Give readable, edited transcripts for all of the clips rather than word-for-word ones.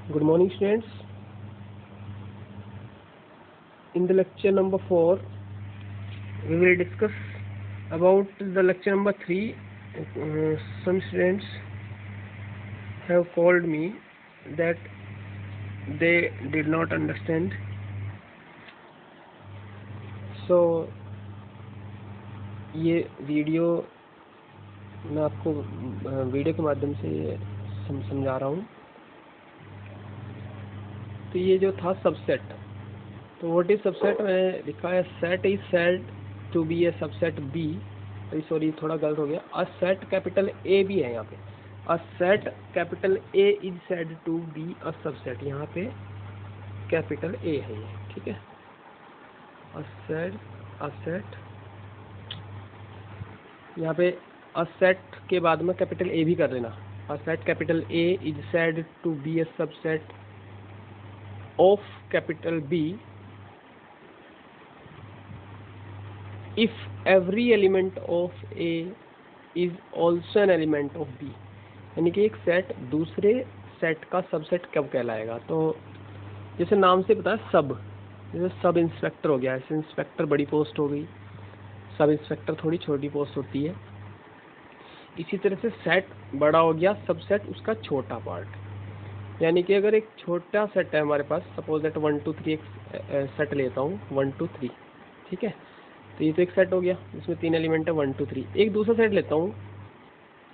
Good morning, students. In the lecture number 4, we will discuss about the lecture number 3. Some students have called me that they did not understand. So, ये video मैं आपको video के माध्यम से समझा रहा हूँ। तो ये जो था सबसेट, तो व्हाट इज सबसेट मैंने लिखा है set is said to be a subset B. Sorry, थोड़ा गलत हो गया। अ सेट कैपिटल ए भी है यहाँ पे। A set capital A is said to be a subset. यहाँ पे कैपिटल ए है ये, ठीक है। अ सेट यहाँ पे अ सेट के बाद में कैपिटल ए भी कर देना। A set capital A is said to be a subset of capital B if every element of A is also an element of B। यानी कि एक सेट दूसरे सेट का सबसेट कब कहलाएगा। तो जैसे नाम से पता है सब, जैसे सब इंस्पेक्टर हो गया, ऐसे इंस्पेक्टर बड़ी पोस्ट हो गई, सब इंस्पेक्टर थोड़ी छोटी पोस्ट होती है। इसी तरह से सेट बड़ा हो गया, सबसेट उसका छोटा पार्ट। यानी कि अगर एक छोटा सेट है हमारे पास, सपोज दैट 1 2 3 एक सेट लेता हूँ 1 2 3, ठीक है। तो ये तो एक सेट हो गया जिसमें 3 एलिमेंट है 1 2 3। एक दूसरा सेट लेता हूँ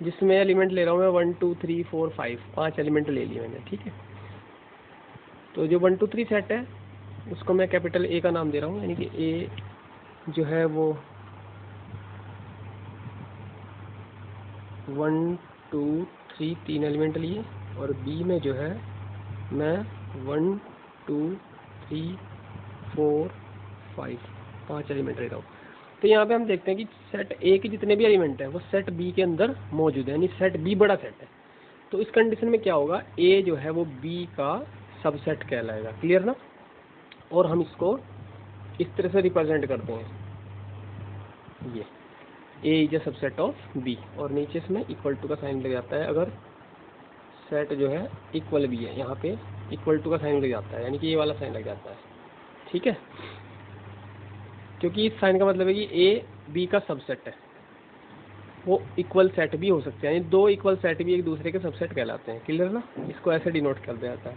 जिसमें एलिमेंट ले रहा हूँ मैं 1 2 3 4 5, 5 एलिमेंट ले लिए मैंने, ठीक है। तो जो 1 2 3 सेट है उसको मैं कैपिटल ए का नाम दे रहा हूँ। यानी कि ए जो है वो 1 2 3 3 एलिमेंट लिए, और बी में जो है मैं 1 2 3 4 5 5 एलिमेंट ले रहा हूँ। तो यहाँ पे हम देखते हैं कि सेट ए के जितने भी एलिमेंट हैं वो सेट बी के अंदर मौजूद है, यानी सेट बी बड़ा सेट है। तो इस कंडीशन में क्या होगा, ए जो है वो बी का सबसेट कहलाएगा। क्लियर ना। और हम इसको इस तरह से रिप्रेजेंट करते हैं, ये A is a subset of B, और नीचे इसमें इक्वल टू का साइन लग जाता है अगर सेट जो है इक्वल भी है। यहाँ पे इक्वल टू का साइन लग जाता है, यानी कि ये वाला साइन लग जाता है, ठीक है। क्योंकि इस साइन का मतलब है कि ए बी का सबसेट है, वो इक्वल सेट भी हो सकते हैं, यानी दो इक्वल सेट भी एक दूसरे के सबसेट कहलाते हैं। क्लियर ना। इसको ऐसे डिनोट कर दिया जाता है।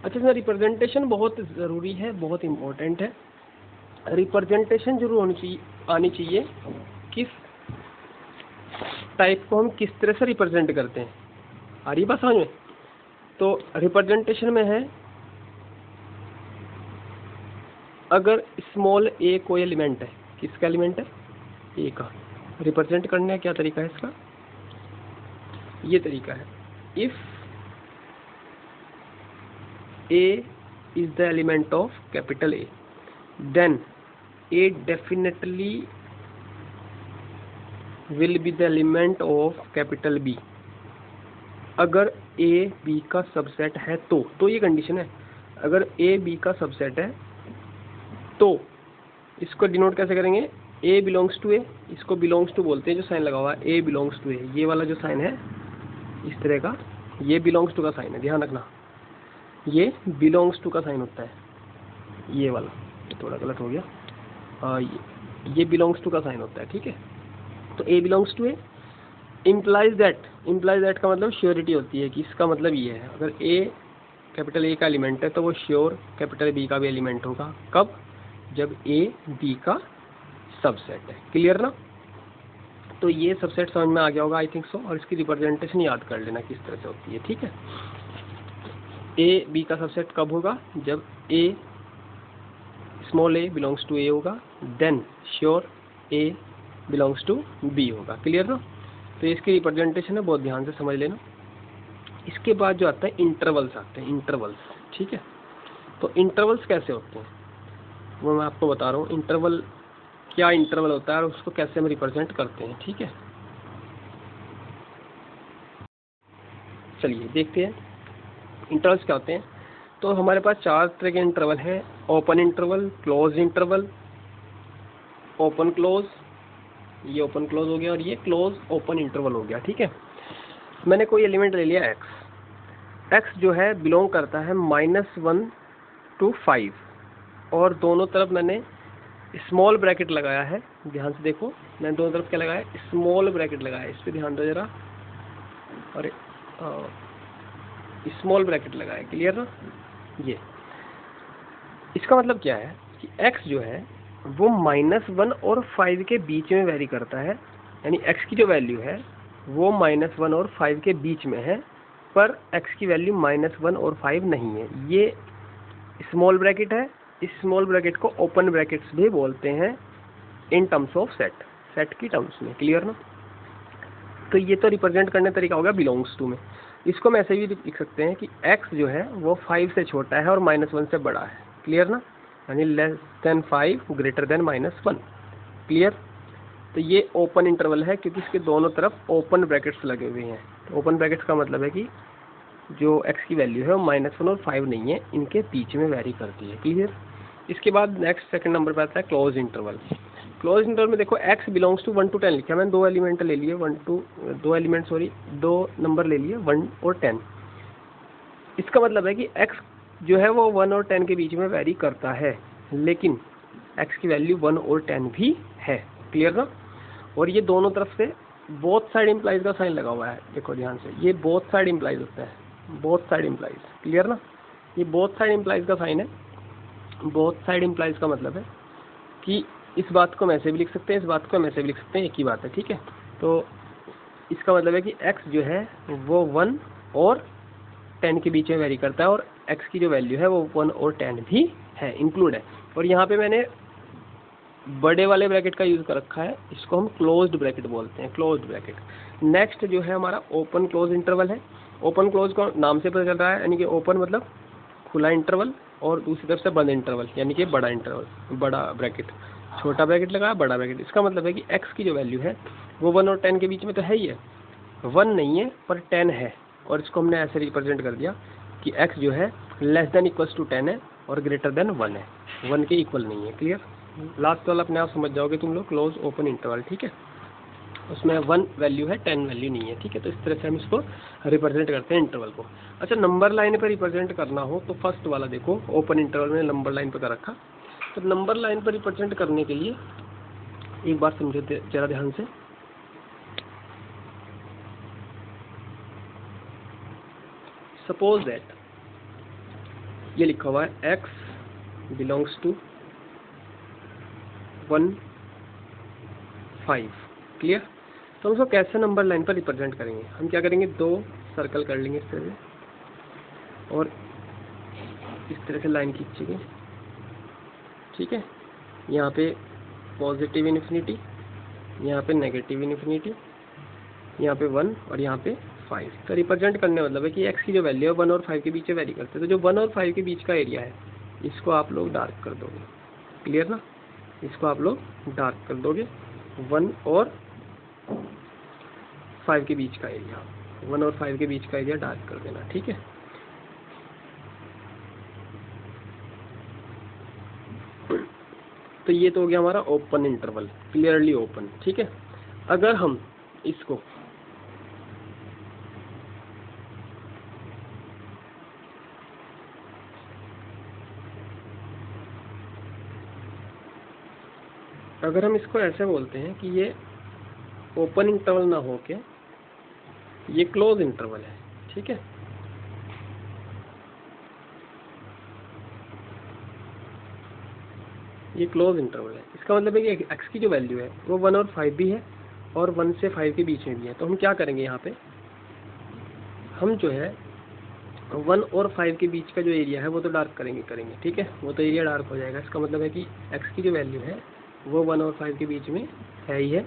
अच्छा, इसमें रिप्रेजेंटेशन बहुत ज़रूरी है, बहुत इम्पोर्टेंट है। रिप्रेजेंटेशन जरूर आनी चाहिए किस टाइप को हम किस तरह से रिप्रेजेंट करते हैं। आ रही बात समझ में। तो रिप्रेजेंटेशन में है, अगर स्मॉल ए कोई एलिमेंट है, किसका एलिमेंट है, ए का, रिप्रेजेंट करने का क्या तरीका है इसका, ये तरीका है। If A is the element of capital A then A definitely will be the element of capital B. अगर ए बी का सबसेट है तो ये कंडीशन है। अगर ए बी का सबसेट है तो इसको डिनोट कैसे करेंगे, ए बिलोंग्स टू ए, इसको बिलोंग्स टू बोलते हैं जो साइन लगा हुआ है, ए बिलोंग्स टू ए, ये वाला जो साइन है इस तरह का, ये बिलोंग्स टू का साइन है, ध्यान रखना, ये बिलोंग्स टू का साइन होता है, ये वाला थोड़ा गलत हो गया, ये बिलोंग्स टू का साइन होता है, ठीक है। तो A belongs to A implies that का मतलब श्योरिटी होती है कि इसका मतलब ये है, अगर ए कैपिटल ए का एलिमेंट है तो वो श्योर कैपिटल बी का भी एलिमेंट होगा। कब, जब ए बी का सबसेट है। क्लियर ना। तो ये सबसेट समझ में आ गया होगा आई थिंक सो, और इसकी रिप्रेजेंटेशन याद कर लेना किस तरह से होती है, ठीक है। ए बी का सबसेट कब होगा, जब A small A belongs to A होगा, then sure A belongs to B होगा। क्लियर ना। तो इसकी रिप्रेजेंटेशन है, बहुत ध्यान से समझ लेना। इसके बाद जो आता है इंटरवल्स आते हैं, इंटरवल्स, ठीक है। तो इंटरवल्स कैसे होते हैं वो मैं आपको बता रहा हूँ। इंटरवल क्या इंटरवल होता है और उसको कैसे हम रिप्रेजेंट करते हैं, ठीक है। चलिए देखते हैं इंटरवल्स क्या होते हैं। तो हमारे पास 4 तरह के इंटरवल हैं, open interval, close interval, open close, ये ओपन क्लोज हो गया, और ये क्लोज ओपन इंटरवल हो गया, ठीक है। मैंने कोई एलिमेंट ले लिया x जो है बिलोंग करता है -1 to 5 और दोनों तरफ मैंने स्मॉल ब्रैकेट लगाया है। ध्यान से देखो, मैंने दोनों तरफ क्या लगाया है, स्मॉल ब्रैकेट लगाया है। इस पे ध्यान दो जरा, और स्मॉल ब्रैकेट लगाया है। क्लियर ना? ये इसका मतलब क्या है कि x जो है वो -1 और 5 के बीच में वेरी करता है, यानी x की जो वैल्यू है वो -1 और 5 के बीच में है, पर x की वैल्यू -1 और 5 नहीं है। ये स्मॉल ब्रैकेट है। इस स्मॉल ब्रैकेट को ओपन ब्रैकेट्स भी बोलते हैं in terms of set, set की टर्म्स में। क्लियर ना? तो ये तो रिप्रेजेंट करने का तरीका होगा बिलोंग्स टू में। इसको हम ऐसे भी लिख सकते हैं कि x जो है वो 5 से छोटा है और -1 से बड़ा है। क्लियर ना? यानी <5 > -1। क्लियर? तो ये ओपन इंटरवल है क्योंकि इसके दोनों तरफ ओपन ब्रैकेट्स लगे हुए हैं। तो ओपन ब्रैकेट्स का मतलब है कि जो x की वैल्यू है वो -1 और 5 नहीं है, इनके बीच में वेरी करती है। क्लियर? इसके बाद नेक्स्ट सेकंड नंबर पे आता है क्लोज इंटरवल। क्लोज इंटरवल में देखो x बिलोंग्स टू 1 to 10 लिखा है मैंने, दो एलिमेंट ले लिए, दो नंबर ले लिए 1 और 10। इसका मतलब है कि x जो है वो 1 और 10 के बीच में वेरी करता है, लेकिन x की वैल्यू 1 और 10 भी है। क्लियर ना? और ये दोनों तरफ से बोथ साइड इम्प्लाइज का साइन लगा हुआ है। देखो ध्यान से, ये बोथ साइड इम्प्लाइज होता है, बोथ साइड इम्प्लाइज। क्लियर ना? ये बोथ साइड इम्प्लाइज का साइन है। बोथ साइड इम्प्लाइज का मतलब है कि इस बात को हम ऐसे भी लिख सकते हैं, इस बात को हम ऐसे भी लिख सकते हैं, एक ही बात है। ठीक है? तो इसका मतलब है कि x जो है वो 1 और 10 के बीच में वेरी करता है, और x की जो वैल्यू है वो 1 और 10 भी है, इंक्लूड है। और यहाँ पे मैंने बड़े वाले ब्रैकेट का यूज़ कर रखा है, इसको हम क्लोज्ड ब्रैकेट बोलते हैं, क्लोज्ड ब्रैकेट। नेक्स्ट जो है हमारा ओपन क्लोज इंटरवल है। ओपन क्लोज का नाम से पता चल रहा है, यानी कि ओपन मतलब खुला इंटरवल, और दूसरी तरफ से बंद इंटरवल, यानी कि बड़ा इंटरवल, बड़ा ब्रैकेट, छोटा ब्रैकेट लगाया, बड़ा ब्रैकेट। इसका मतलब है कि x की जो वैल्यू है वो 1 और 10 के बीच में तो है ही है, 1 नहीं है पर 10 है, और इसको हमने ऐसे रिप्रेजेंट कर दिया कि x जो है <= 10 है और <1 है, 1 के इक्वल नहीं है। क्लियर? लास्ट वाला अपने आप समझ जाओगे तुम लोग, क्लोज ओपन इंटरवल। ठीक है? उसमें 1 वैल्यू है, 10 वैल्यू नहीं है। ठीक है? तो इस तरह से हम इसको रिप्रेजेंट करते हैं इंटरवल को। अच्छा, नंबर लाइन पर रिप्रेजेंट करना हो तो फर्स्ट वाला देखो, ओपन इंटरवल में नंबर लाइन पर कर रखा। तो नंबर लाइन पर रिप्रेजेंट करने के लिए एक बार समझो जरा ध्यान से। सपोज दैट ये लिखा हुआ है x बिलोंग्स टू 1 5। क्लियर? तो हम उसको कैसे नंबर लाइन पर रिप्रेजेंट करेंगे? हम क्या करेंगे, दो सर्कल कर लेंगे इस तरह से, और इस तरह से लाइन खींचेंगे। ठीक है? यहाँ पे पॉजिटिव इन्फिनिटी, यहाँ पे नेगेटिव इन्फिनिटी, यहाँ पे 1 और यहाँ पे 5। तो रिप्रेजेंट करने मतलब है कि x की जो वैल्यू है 1 और 5 के बीच में वेरी करते हैं। तो जो 1 और 5 के बीच का एरिया है इसको आप लोग डार्क कर दोगे। क्लियर ना? इसको आप लोग डार्क कर दोगे, 1 और 5 के बीच का एरिया, 1 और 5 के बीच का एरिया डार्क कर देना। ठीक है? तो ये तो हो गया हमारा ओपन इंटरवल, क्लियरली ओपन। ठीक है? अगर हम इसको ऐसे बोलते हैं कि ये ओपन इंटरवल ना हो के ये क्लोज इंटरवल है। ठीक है? ये क्लोज इंटरवल है। इसका मतलब है कि x की जो वैल्यू है वो 1 और 5 भी है, और 1 से 5 के बीच में भी है। तो हम क्या करेंगे, यहाँ पे हम जो है 1 और 5 के बीच का जो एरिया है वो तो डार्क करेंगे। ठीक है? वो तो एरिया डार्क हो जाएगा। इसका मतलब है कि x की जो वैल्यू है वो 1 और 5 के बीच में है ही है।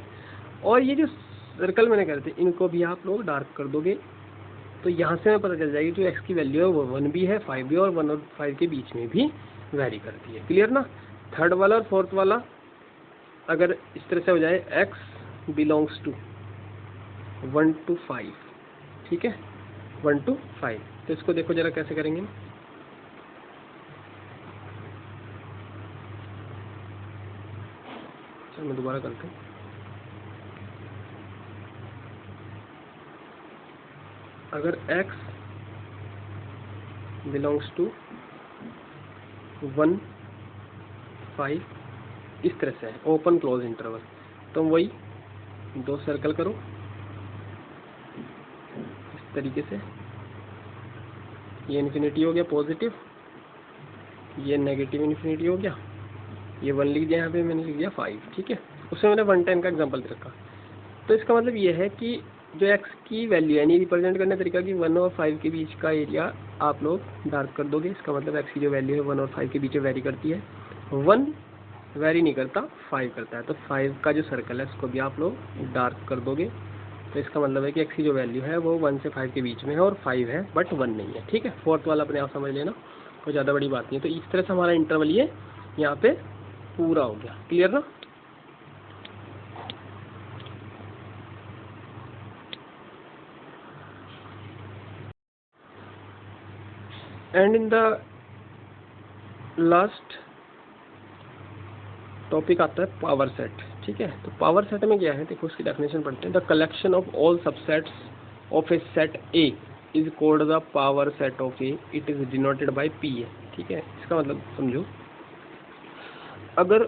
और ये जो सर्कल मैंने करते इनको भी आप लोग डार्क कर दोगे, तो यहाँ से हमें पता चल जाएगी जो x की वैल्यू है वो 1 भी है, 5 भी, और 1 और 5 के बीच में भी वेरी करती है। क्लियर ना? थर्ड वाला और फोर्थ वाला अगर इस तरह से हो जाए, x बिलोंग्स टू 1 to 5। ठीक है? 1 to 5। तो इसको देखो जरा कैसे करेंगे। चलो मैं दोबारा करता हूँ। अगर x बिलोंग्स टू 1 5 इस तरह से है, ओपन क्लोज इंटरवल। तो वही 2 सर्कल करो इस तरीके से, ये इन्फिनिटी हो गया पॉजिटिव, ये नेगेटिव इन्फिनिटी हो गया, ये 1 लिख दिया यहाँ पे, मैंने लिख दिया 5, ठीक है। उसमें मैंने 110 का एग्जांपल दे रखा। तो इसका मतलब ये है कि जो x की वैल्यू यानी रिप्रेजेंट करने का तरीका कि 1 और 5 के बीच का एरिया आप लोग डार्क कर दोगे। इसका मतलब x की जो वैल्यू है 1 और 5 के बीच में वेरी करती है, 1 वेरी नहीं करता, 5 करता है। तो 5 का जो सर्कल है उसको भी आप लोग डार्क कर दोगे। तो इसका मतलब है कि x की जो वैल्यू है वो 1 से 5 के बीच में है और 5 है बट 1 नहीं है, ठीक है। फोर्थ वाला अपने आप समझ लेना, कोई ज़्यादा बड़ी बात नहीं है। तो इस तरह से हमारा इंटरवल ये यहाँ पे पूरा हो गया, क्लियर ना। And in the last topic आता है पावर सेट, ठीक है। तो पावर सेट में क्या है, देखो उसकी डेफिनेशन पढ़ते हैं। The collection of all subsets of A set A is called the power set of A, it is denoted by P A, ठीक है। इसका मतलब समझो, अगर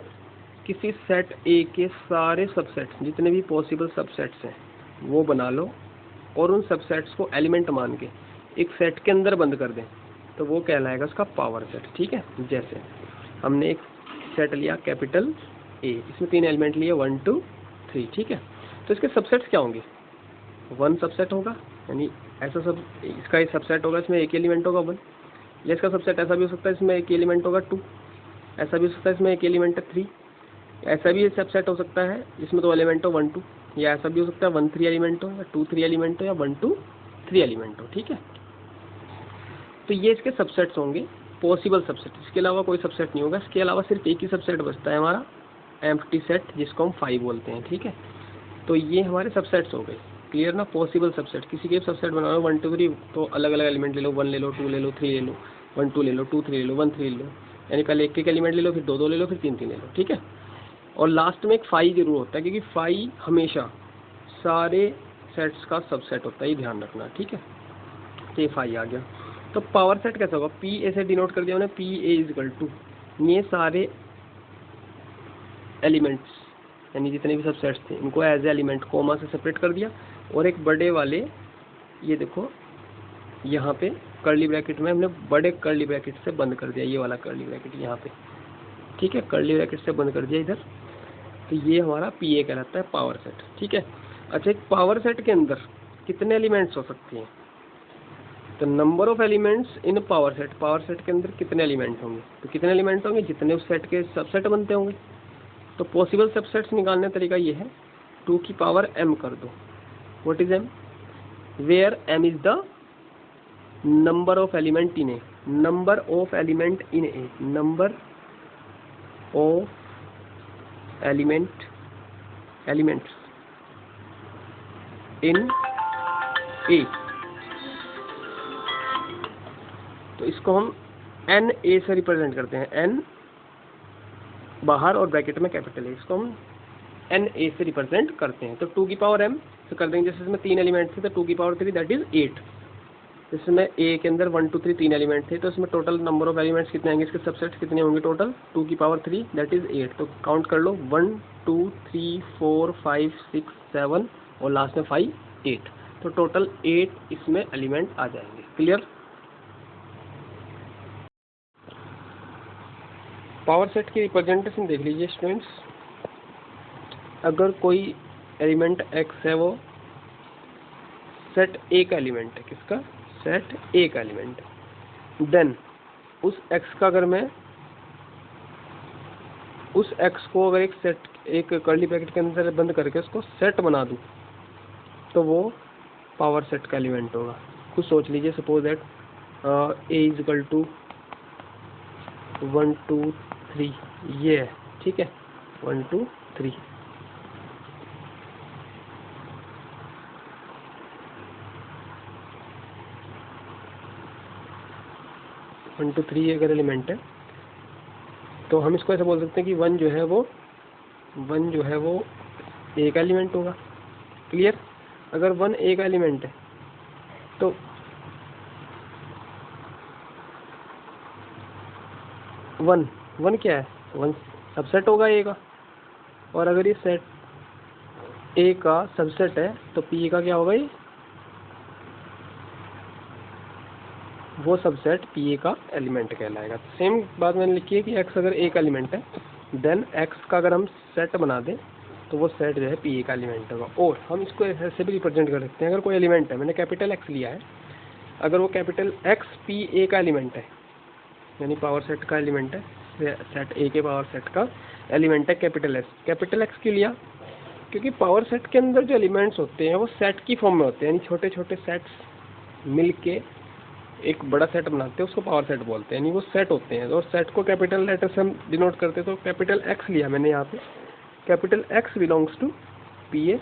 किसी सेट ए के सारे सबसेट्स जितने भी पॉसिबल सबसेट्स हैं वो बना लो और उन सबसेट्स को एलिमेंट मान के एक सेट के अंदर बंद कर दें, तो वो कहलाएगा उसका पावर सेट, ठीक है। जैसे हमने एक सेट लिया कैपिटल ए, इसमें 3 एलिमेंट लिए 1 2 3, ठीक है। तो इसके सबसेट्स क्या होंगे, 1 सबसेट होगा, यानी ऐसा सब इसका एक सबसेट होगा, इसमें एक एलिमेंट होगा 1। या इसका सबसेट ऐसा भी हो सकता है इसमें एक एलिमेंट होगा 2, ऐसा भी हो सकता है इसमें एक एलिमेंट है 3, ऐसा भी सबसेट हो सकता है इसमें 2 एलिमेंट हो 1 2, या ऐसा भी हो सकता है 1 3 एलिमेंट हो या 2 3 एलिमेंट हो या 1 2 3 एलिमेंट हो, ठीक है। तो ये इसके सबसेट्स होंगे, पॉसिबल सबसेट। इसके अलावा कोई सबसेट नहीं होगा। इसके अलावा सिर्फ एक ही सबसेट बचता है हमारा एम्प्टी सेट, जिसको हम 5 बोलते हैं, ठीक है। तो ये हमारे सबसेट्स हो गए, क्लियर ना। पॉसिबल सबसेट, किसी के सबसेट बनाओ 1 2 3, तो अलग अलग एलिमेंट ले लो, 1 ले लो, 2 ले लो, 3 ले लो, 1 2 ले लो, 2 3 ले लो, 1 3 ले लो, यानी पहले एक एलिमेंट ले लो, फिर 2 2 ले लो, फिर 3 3 ले लो, ठीक है। और लास्ट में एक 5 जरूर होता है, क्योंकि 5 हमेशा सारे सेट्स का सबसेट होता है, ये ध्यान रखना, ठीक है। तो ये 5 आ गया। तो पावर सेट कैसा होगा, पी ए से डिनोट कर दिया हमने, P A is equal to ये सारे एलिमेंट्स यानी जितने भी सबसेट्स थे इनको एज एलिमेंट कोमा से सेपरेट कर दिया, और एक बड़े वाले, ये देखो यहाँ पे कर्ली ब्रैकेट में हमने बड़े कर्ली ब्रैकेट से बंद कर दिया, ये वाला कर्ली ब्रैकेट यहाँ पे, ठीक है, कर्ली ब्रैकेट से बंद कर दिया इधर। तो ये हमारा पी ए कहलाता है पावर सेट, ठीक है। अच्छा, एक पावर सेट के अंदर कितने एलिमेंट्स हो सकते हैं, तो number of elements in power set के अंदर कितने एलिमेंट होंगे, तो कितने एलिमेंट होंगे जितने उस सेट के सबसेट बनते होंगे। तो पॉसिबल सबसेट्स निकालने का तरीका ये है, 2 की पावर m कर दो। What is m, where m is the number of element in A, number of element in A, number of elements in A. तो इसको हम एन ए से रिप्रेजेंट करते हैं, एन बाहर और ब्रैकेट में कैपिटल है, इसको हम एन ए से रिप्रेजेंट करते हैं। तो 2 की पावर m से कर देंगे, जैसे इसमें 3 एलिमेंट थे तो 2 की पावर 3 दैट इज 8। इसमें ए के अंदर 1 2 3 3 एलिमेंट थे, तो इसमें टोटल नंबर ऑफ एलिमेंट्स कितने आएंगे, इसके सबसेट्स कितने होंगे टोटल, 2 की पावर 3 दैट इज 8। तो काउंट कर लो 1 2 3 4 5 6 7 और लास्ट में 5 8, तो टोटल 8 इसमें एलिमेंट आ जाएंगे, क्लियर। पावर सेट की रिप्रेजेंटेशन देख लीजिए स्टूडेंट्स। अगर कोई एलिमेंट x है वो सेट ए का एलिमेंट है, किसका, सेट ए का एलिमेंट है, देन उस x का अगर मैं उस x को अगर एक कर्ली ब्रैकेट के अंदर बंद करके उसको सेट बना दूं, तो वो पावर सेट का एलिमेंट होगा। कुछ सोच लीजिए, suppose that A is equal to 1 2 3 ये है, ठीक है, 1 2 3। वन टू थ्री अगर एलिमेंट है तो हम इसको ऐसा बोल सकते हैं कि 1 जो है वो ए का एलिमेंट होगा, क्लियर। अगर 1 ए का एलिमेंट है तो वन, वन क्या है, वन सबसेट होगा ए का, और अगर ये सेट ए का सबसेट है तो पी का क्या होगा, ये वो सबसेट पी ए का एलिमेंट कहलाएगा। सेम बात मैंने लिखी है कि एक्स अगर ए का एलिमेंट है देन एक्स का अगर हम सेट बना दें तो वो सेट जो है पी ए का एलिमेंट होगा। और हम इसको ऐसे भी रिप्रेजेंट कर सकते हैं, अगर कोई एलिमेंट है, मैंने कैपिटल एक्स लिया है, अगर वो कैपिटल एक्स पी ए का एलिमेंट है, यानी पावर सेट का एलिमेंट है, सेट ए के पावर सेट का एलिमेंट है कैपिटल एक्स। कैपिटल एक्स क्यों लिया, क्योंकि पावर सेट के अंदर जो एलिमेंट्स होते हैं वो सेट की फॉर्म में होते हैं, यानी छोटे छोटे सेट्स मिल के एक बड़ा सेट बनाते हैं, उसको पावर सेट बोलते हैं, यानी वो सेट होते हैं। और सेट को कैपिटल लेटर से हम डिनोट करते हैं, तो कैपिटल एक्स लिया मैंने यहाँ पे, capital X belongs to P A,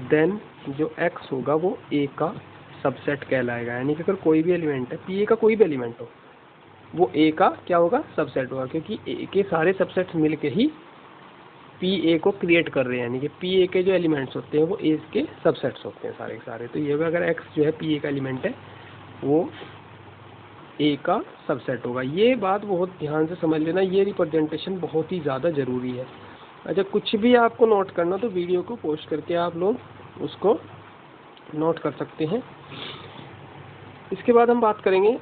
then जो एक्स होगा वो ए का सबसेट कहलाएगा। यानी कि अगर कोई भी एलिमेंट है, पी ए का कोई भी एलिमेंट हो, वो ए का क्या होगा, सबसेट होगा, क्योंकि ए के सारे सबसेट्स मिल के ही पी ए को क्रिएट कर रहे हैं, यानी कि पी ए के जो एलिमेंट्स होते हैं वो ए के सबसेट्स होते हैं सारे के सारे। तो ये अगर एक्स जो है पी ए का एलिमेंट है वो ए का सबसेट होगा। ये बात बहुत ध्यान से समझ लेना, ये रिप्रेजेंटेशन बहुत ही ज़्यादा ज़रूरी है। अच्छा, कुछ भी आपको नोट करना तो वीडियो को पोस्ट करके आप लोग उसको नोट कर सकते हैं। इसके बाद हम बात करेंगे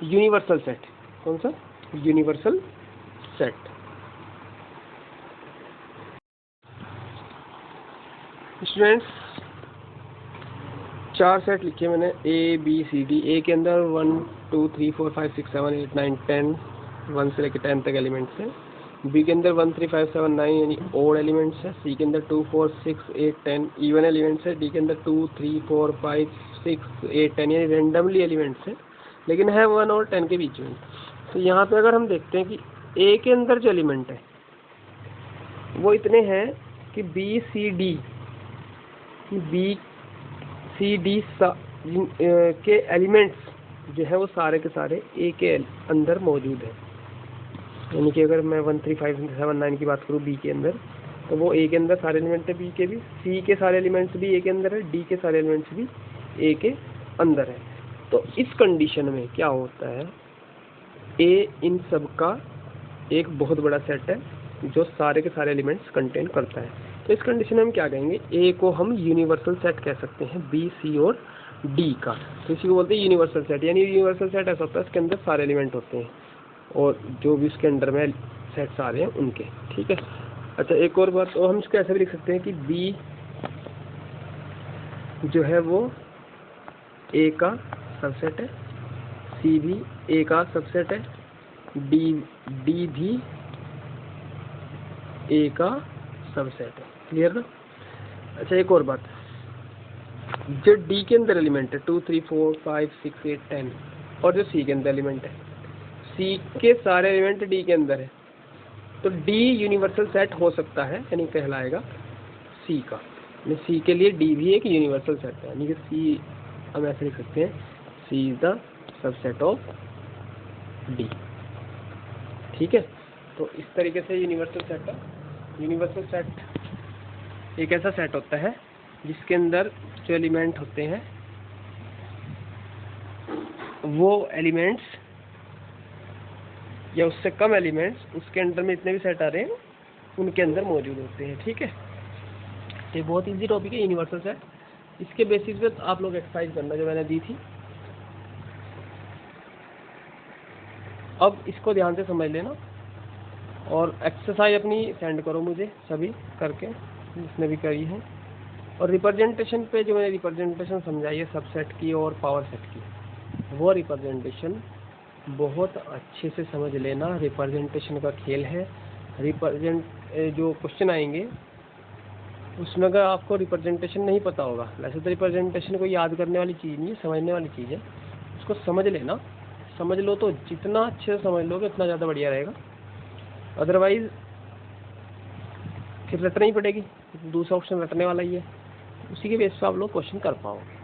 यूनिवर्सल सेट। कौन सा, यूनिवर्सल सेट। स्टूडेंट्स, 4 सेट लिखे मैंने, ए बी सी डी। ए के अंदर 1 2 3 4 5 6 7 8 9 10, 1 से लेकर 10 तक एलिमेंट्स हैं। बी के अंदर 1 3 5 7 9 यानी ओड एलिमेंट्स है। सी के अंदर 2 4 6 8 10 इवन एलिमेंट्स है। डी के अंदर 2 3 4 5 6 8 10 यानी रेंडमली एलिमेंट्स है, लेकिन है 1 और 10 के बीच में। तो यहाँ पे अगर हम देखते हैं कि ए के अंदर जो एलिमेंट है वो इतने हैं कि बी सी डी के एलिमेंट्स जो है वो सारे के सारे ए के अंदर मौजूद है। यानी कि अगर मैं 1 3 5 7 9 की बात करूँ बी के अंदर, तो वो ए के अंदर सारे एलिमेंट है, बी के भी, सी के सारे एलिमेंट्स भी ए के अंदर है, डी के सारे एलिमेंट्स भी ए के अंदर है। तो इस कंडीशन में क्या होता है, ए इन सब का एक बहुत बड़ा सेट है जो सारे के सारे एलिमेंट्स कंटेन करता है। तो इस कंडीशन में हम क्या कहेंगे, ए को हम यूनिवर्सल सेट कह सकते हैं, बी सी और डी का। तो इसी को बोलते हैं यूनिवर्सल सेट। यानी यूनिवर्सल सेट ऐसा होता है इसके अंदर सारे एलिमेंट होते हैं और जो भी उसके अंडर में सेट्स आ रहे हैं उनके, ठीक है। अच्छा, एक और बात, तो हम इसको ऐसे भी लिख सकते हैं कि बी जो है वो ए का सबसेट है, सी भी ए का सबसेट है, डी भी ए का सबसेट है। क्लियर ना। अच्छा, एक और बात, जो डी के अंदर एलिमेंट है 2 3 4 5 6 8 10 और जो सी के अंदर एलिमेंट है, सी के सारे एलिमेंट डी के अंदर है, तो डी यूनिवर्सल सेट हो सकता है, यानी कहलाएगा सी का। यानी सी के लिए डी भी एक यूनिवर्सल सेट है, यानी कि सी हम ऐसे लिख सकते हैं, C is the subset of D. ठीक है, तो इस तरीके से यूनिवर्सल सेट है। यूनिवर्सल सेट एक ऐसा सेट होता है जिसके अंदर जो एलिमेंट होते हैं वो एलिमेंट्स या उससे कम एलिमेंट्स उसके अंदर में इतने भी सेट आ रहे हैं उनके अंदर मौजूद होते हैं। ठीक है, ये बहुत इजी टॉपिक है यूनिवर्सल सेट। इसके बेसिस पे आप लोग एक्सरसाइज करना जो मैंने दी थी, अब इसको ध्यान से समझ लेना और एक्सरसाइज अपनी सेंड करो मुझे सभी करके जिसने भी करी है। और रिप्रेजेंटेशन पे जो मैंने रिप्रेजेंटेशन समझाई है सबसेट की और पावर सेट की, वो रिप्रेजेंटेशन बहुत अच्छे से समझ लेना। रिप्रेजेंटेशन का खेल है। जो क्वेश्चन आएंगे उसमें अगर आपको रिप्रेजेंटेशन नहीं पता होगा, वैसे तो रिप्रेजेंटेशन को याद करने वाली चीज़ नहीं है, समझने वाली चीज़ है, उसको समझ लेना। समझ लो तो जितना अच्छे से समझ लोगे उतना ज़्यादा बढ़िया रहेगा, अदरवाइज फिर रटना ही पड़ेगी। दूसरा ऑप्शन रटने वाला ही है, उसी के बेस पर आप लोग क्वेश्चन कर पाओगे।